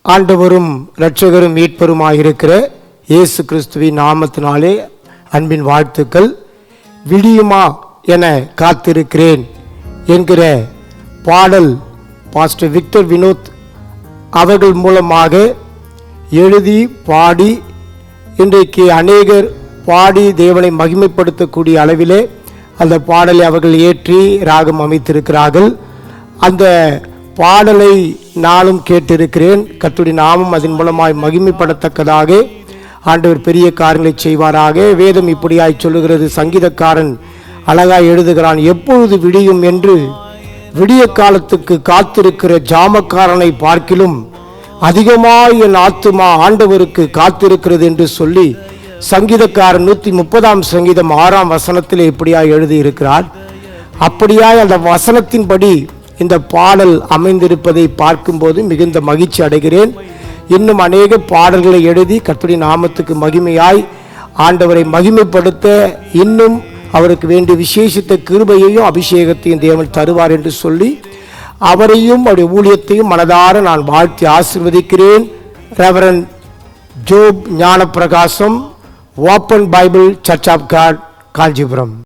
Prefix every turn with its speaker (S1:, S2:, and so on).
S1: ஆண்டவரும் இரட்சகரும் மீட்பருமாயிருக்கிற இயேசு கிறிஸ்துவின் நாமத்தினாலே அன்பின் வாழ்த்துக்கள். விடியுமா என காத்திருக்கிறேன் என்கிற பாடல் பாஸ்டர் விக்டர் வினோத் அவர்கள் மூலமாக எழுதி பாடி இன்றைக்கு அநேகர் பாடி தேவனை மகிமைப்படுத்தக்கூடிய அளவிலே அந்த பாடலை அவர்கள் ஏற்றி ராகம் அமைத்திருக்கிறார்கள். அந்த பாடலை நானும் கேட்டிருக்கிறேன். கர்த்தருடைய நாமம் அதன் மூலமாய் மகிமைப்படத்தக்கதாக ஆண்டவர் பெரிய காரியங்களை செய்வாராக. வேதம் இப்படியாய் சொல்லுகிறது. சங்கீதக்காரன் அழகாய் எழுதுகிறான், எப்பொழுது விடியும் என்று விடிய காலத்துக்கு காத்திருக்கிற ஜாமக்காரனை பார்க்கிலும் அதிகமாய் என் ஆத்துமா ஆண்டவருக்கு காத்திருக்கிறது என்று சொல்லி சங்கீதக்காரன் 130 சங்கீதம் 6 வசனத்தில் இப்படியாய் எழுதியிருக்கிறார். அப்படியாய் அந்த வசனத்தின்படி இந்த பாடல் அமைந்திருப்பதை பார்க்கும்போது மிகுந்த மகிழ்ச்சி அடைகிறேன். இன்னும் அநேக பாடல்களை எழுதி கர்த்தருடைய நாமத்துக்கு மகிமையாய் ஆண்டவரை மகிமைப்படுத்த இன்னும் அவருக்கு வேண்டிய விசேஷித்த கிருபையையும் அபிஷேகத்தையும் தேவன் தருவார் என்று சொல்லி அவரையும் அவருடைய ஊழியத்தையும் மனதார நான் வாழ்த்தி ஆசீர்வதிக்கிறேன். Reverend Job Gnanaprakasam, Open Bible Church of God, Kanchipuram.